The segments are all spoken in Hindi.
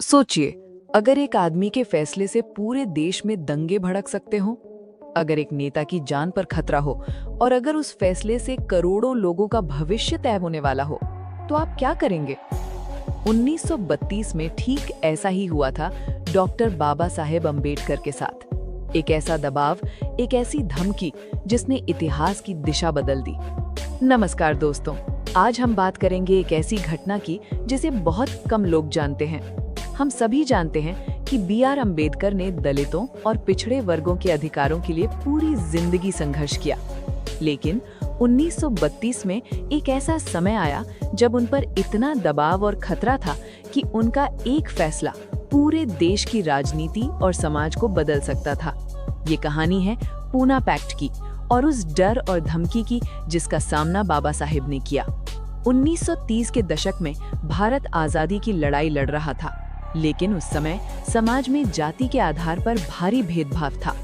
सोचिए, अगर एक आदमी के फैसले से पूरे देश में दंगे भड़क सकते हो, अगर एक नेता की जान पर खतरा हो और अगर उस फैसले से करोड़ों लोगं का भविष्य तय होने वाला हो, तो आप क्या करेंगे? 1932 में ठीक ऐसा ही हुआ था डॉक्टर बाबा साहेब अम्बेडकर के साथ। एक ऐसा दबाव, एक ऐसी धमकी जिसने इतिहास की दिशा बदल दी। नमस्कार दोस्तों, आज हम बात करेंगे एक ऐसी घटना की जिसे बहुत कम लोग जानते हैं। हम सभी जानते हैं कि B.R. अम्बेडकर ने दलितों और पिछड़े वर्गों के अधिकारों के लिए पूरी जिंदगी संघर्ष किया, लेकिन 1932 में एक ऐसा समय आया जब उन पर इतना दबाव और खतरा था कि उनका एक फैसला पूरे देश की राजनीति और समाज को बदल सकता था। ये कहानी है पूना पैक्ट की और उस डर और धमकी की जिसका सामना बाबा साहेब ने किया। 1930 के दशक में भारत आजादी की लड़ाई लड़ रहा था, लेकिन उस समय समाज में जाति के आधार पर भारी भेदभाव था।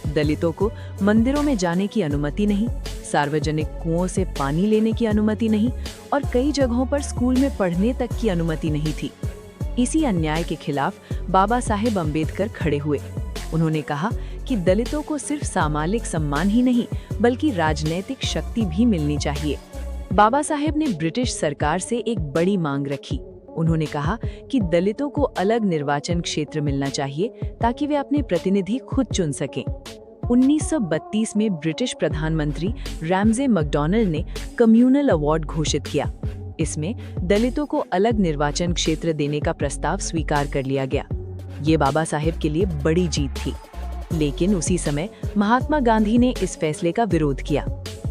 दलितों को मंदिरों में जाने की अनुमति नहीं, सार्वजनिक कुओं से पानी लेने की अनुमति नहीं और कई जगहों पर स्कूल में पढ़ने तक की अनुमति नहीं थी। इसी अन्याय के खिलाफ बाबा साहेब अम्बेडकर खड़े हुए। उन्होंने कहा कि दलितों को सिर्फ सामाजिक सम्मान ही नहीं बल्कि राजनीतिक शक्ति भी मिलनी चाहिए। बाबा साहेब ने ब्रिटिश सरकार से एक बड़ी मांग रखी। उन्होंने कहा कि दलितों को अलग निर्वाचन क्षेत्र मिलना चाहिए ताकि वे अपने प्रतिनिधि खुद चुन सकें। 1932 में ब्रिटिश प्रधानमंत्री रैमजे मैकडॉनल्ड ने कम्युनल अवार्ड घोषित किया। इसमें दलितों को अलग निर्वाचन क्षेत्र देने का प्रस्ताव स्वीकार कर लिया गया। ये बाबा साहेब के लिए बड़ी जीत थी, लेकिन उसी समय महात्मा गांधी ने इस फैसले का विरोध किया।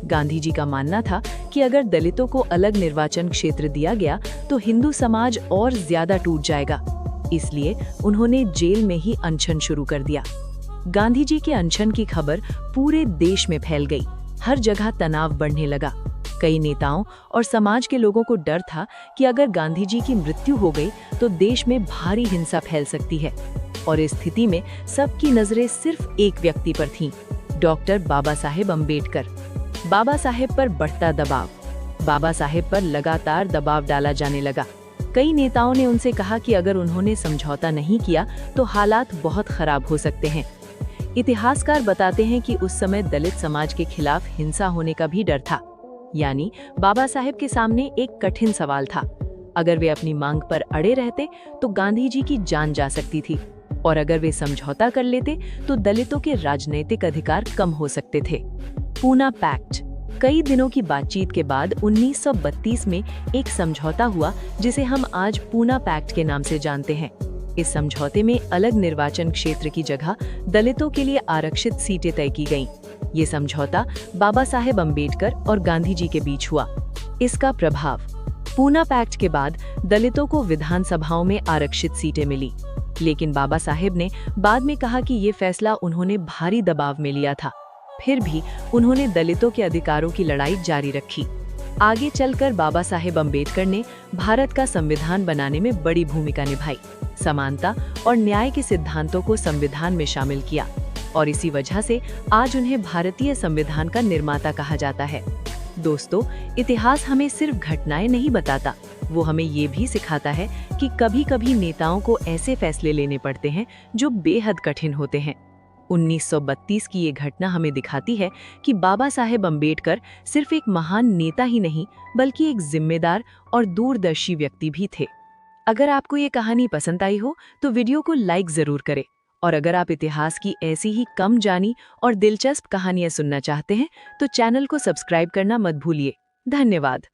गांधी जी का मानना था कि अगर दलितों को अलग निर्वाचन क्षेत्र दिया गया तो हिंदू समाज और ज्यादा टूट जाएगा। इसलिए उन्होंने जेल में ही अनशन शुरू कर दिया। गांधी जी के अनशन की खबर पूरे देश में फैल गई। हर जगह तनाव बढ़ने लगा। कई नेताओं और समाज के लोगों को डर था कि अगर गांधी जी की मृत्यु हो गई तो देश में भारी हिंसा फैल सकती है। और इस स्थिति में सबकी नजरें सिर्फ एक व्यक्ति पर थीं, डॉक्टर बाबा साहेब अम्बेडकर। बाबा साहेब पर बढ़ता दबाव। बाबा साहेब पर लगातार दबाव डाला जाने लगा। कई नेताओं ने उनसे कहा कि अगर उन्होंने समझौता नहीं किया तो हालात बहुत खराब हो सकते हैं। इतिहासकार बताते हैं कि उस समय दलित समाज के खिलाफ हिंसा होने का भी डर था। यानी बाबा साहेब के सामने एक कठिन सवाल था। अगर वे अपनी मांग पर अड़े रहते तो गांधी जी की जान जा सकती थी, और अगर वे समझौता कर लेते तो दलितों के राजनीतिक अधिकार कम हो सकते थे। पूना पैक्ट। कई दिनों की बातचीत के बाद 1932 में एक समझौता हुआ जिसे हम आज पूना पैक्ट के नाम से जानते हैं। इस समझौते में अलग निर्वाचन क्षेत्र की जगह दलितों के लिए आरक्षित सीटें तय की गईं। ये समझौता बाबा साहेब अम्बेडकर और गांधी जी के बीच हुआ। इसका प्रभाव। पूना पैक्ट के बाद दलितों को विधानसभाओं में आरक्षित सीटें मिली, लेकिन बाबा साहेब ने बाद में कहा कि ये फैसला उन्होंने भारी दबाव में लिया था। फिर भी उन्होंने दलितों के अधिकारों की लड़ाई जारी रखी। आगे चलकर बाबा साहेब अम्बेडकर ने भारत का संविधान बनाने में बड़ी भूमिका निभाई। समानता और न्याय के सिद्धांतों को संविधान में शामिल किया और इसी वजह से आज उन्हें भारतीय संविधान का निर्माता कहा जाता है। दोस्तों, इतिहास हमें सिर्फ घटनाएं नहीं बताता, वो हमें ये भी सिखाता है कि कभी-कभी नेताओं को ऐसे फैसले लेने पड़ते हैं जो बेहद कठिन होते हैं। 1932 की ये घटना हमें दिखाती है कि बाबा साहेब अम्बेडकर सिर्फ एक महान नेता ही नहीं बल्कि एक जिम्मेदार और दूरदर्शी व्यक्ति भी थे। अगर आपको ये कहानी पसंद आई हो तो वीडियो को लाइक जरूर करें, और अगर आप इतिहास की ऐसी ही कम जानी और दिलचस्प कहानियां सुनना चाहते हैं तो चैनल को सब्सक्राइब करना मत भूलिए। धन्यवाद।